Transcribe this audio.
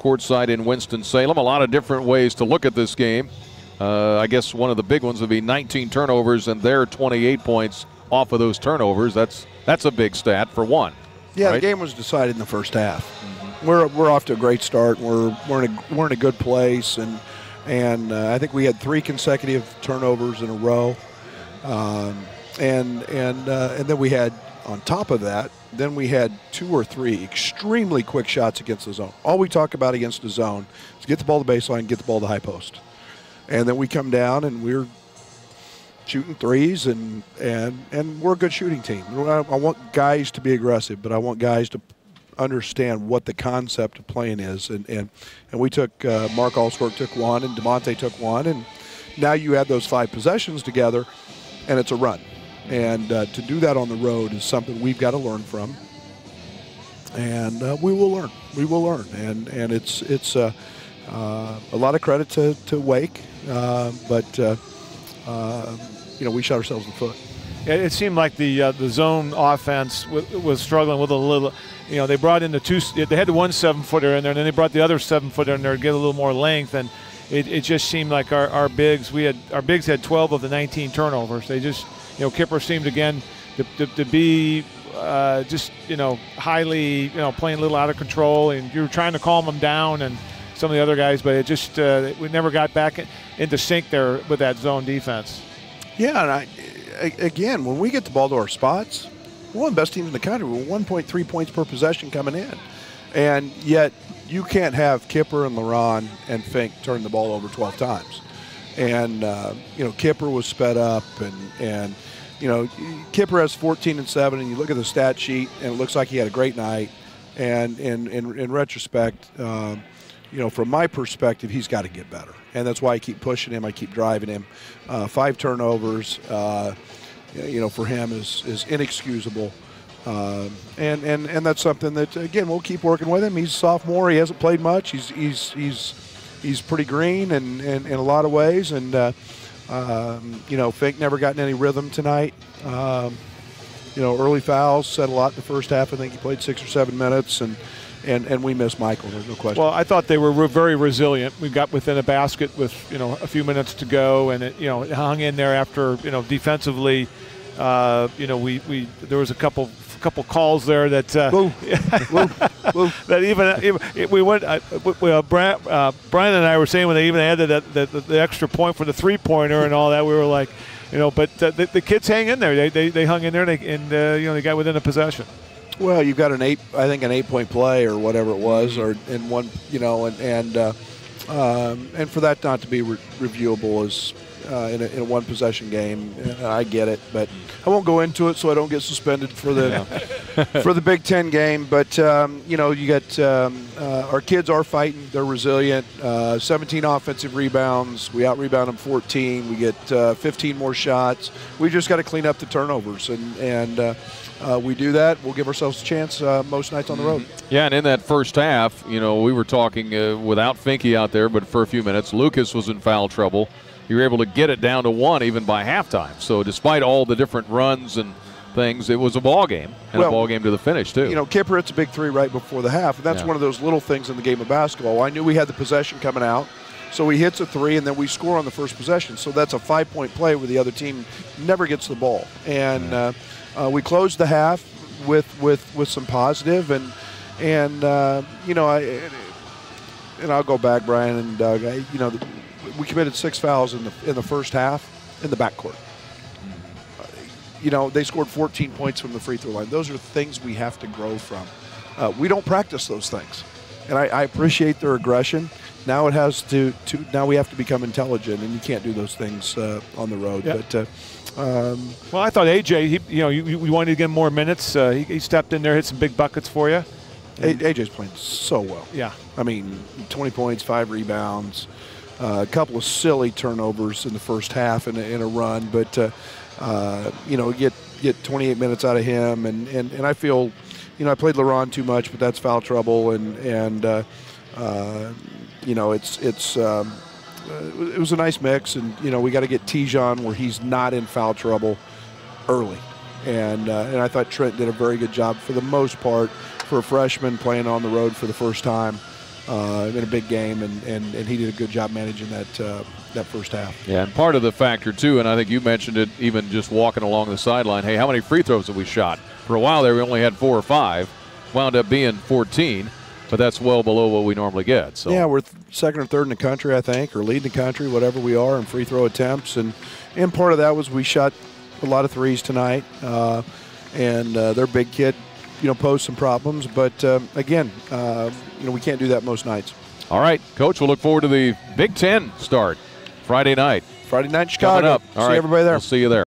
courtside in Winston-Salem. A lot of different ways to look at this game. I guess one of the big ones would be 19 turnovers and their 28 points off of those turnovers. That's a big stat for one. Yeah, right? The game was decided in the first half. We're off to a great start. We're in a good place, and I think we had 3 consecutive turnovers in a row, and then we had, on top of that, then we had 2 or 3 extremely quick shots against the zone. All we talk about against the zone is get the ball to the baseline, get the ball to the high post, and then we come down and we're shooting threes, and we're a good shooting team. I want guys to be aggressive, but I want guys to understand what the concept of playing is. And we took Mark Allsworth took one, and DeMonte took one, and now you add those 5 possessions together, and it's a run. And to do that on the road is something we've got to learn from, and we will learn. We will learn, and it's a lot of credit to Wake, but we shot ourselves in the foot. It seemed like the zone offense was struggling with a little. They brought in they had the one 7-footer in there, and then they brought the other 7-footer in there to get a little more length, and it just seemed like our bigs had 12 of the 19 turnovers. They just, Kipper seemed again to be just highly playing a little out of control, and you were trying to calm them down and some of the other guys, but it just we never got back into sync there with that zone defense. Yeah, and again, when we get the ball to our spots, we're one of the best teams in the country. We're 1.3 points per possession coming in. And yet you can't have Kipper and LaRon and Fink turn the ball over 12 times. And, Kipper was sped up, and Kipper has 14 and 7, and you look at the stat sheet, and it looks like he had a great night. And in retrospect, from my perspective, he's got to get better. And that's why I keep pushing him. I keep driving him. 5 turnovers, for him is inexcusable. And that's something that, again, we'll keep working with him. He's a sophomore. He hasn't played much. He's pretty green in a lot of ways. And, Fink never gotten any rhythm tonight. Early fouls, said a lot in the first half. I think he played 6 or 7 minutes. And we miss Michael, there's no question. Well, I thought they were very resilient. We got within a basket with, a few minutes to go, and it hung in there after, defensively, there was a couple calls there that that even we went. Brian and I were saying when they even added the extra point for the 3-pointer and all that, we were like, but the kids hang in there. They hung in there, and they got within a possession. Well, you've got an 8-point play or whatever it was, or in one, and for that not to be reviewable is in a one possession game. I get it, but I won't go into it so I don't get suspended for the for the Big Ten game. But you got our kids are fighting; they're resilient. 17 offensive rebounds. We out-rebound them 14. We get 15 more shots. We just got to clean up the turnovers, and we do that, we'll give ourselves a chance most nights on the road. Yeah, and in that first half, we were talking without Finke out there, but for a few minutes, Lucas was in foul trouble. You were able to get it down to 1 even by halftime. So despite all the different runs and things, it was a ball game, and a ball game to the finish, too. Kipper hits a big 3 right before the half, and that's one of those little things in the game of basketball. I knew we had the possession coming out, so he hits a 3, and then we score on the first possession. So that's a 5-point play where the other team never gets the ball. And we closed the half with some positive, and I'll go back, Brian and Doug. We committed 6 fouls in the first half in the backcourt. They scored 14 points from the free throw line. Those are things we have to grow from. We don't practice those things, and I appreciate their aggression. Now it has now we have to become intelligent, and you can't do those things on the road. Yeah. But well, I thought AJ, we wanted to get him more minutes. He stepped in there, hit some big buckets for you. AJ's playing so well. Yeah. 20 points, 5 rebounds, a couple of silly turnovers in the first half in a run, but get 28 minutes out of him, and I feel, I played LaRon too much, but that's foul trouble, and it was a nice mix, and we got to get Tijon where he's not in foul trouble early, and I thought Trent did a very good job for the most part for a freshman playing on the road for the first time. in a big game, and he did a good job managing that first half. Yeah, and part of the factor, too, and I think you mentioned it even just walking along the sideline, hey, how many free throws have we shot? For a while there, we only had 4 or 5, wound up being 14, but that's well below what we normally get. So yeah, we're second or third in the country, I think, or leading the country, whatever we are, in free throw attempts. And part of that was we shot a lot of threes tonight, and their big kid, posed some problems. But, again, we can't do that most nights. All right, Coach, we'll look forward to the Big Ten start Friday night. Friday night in Chicago. Coming up. All right, see everybody there. We'll see you there.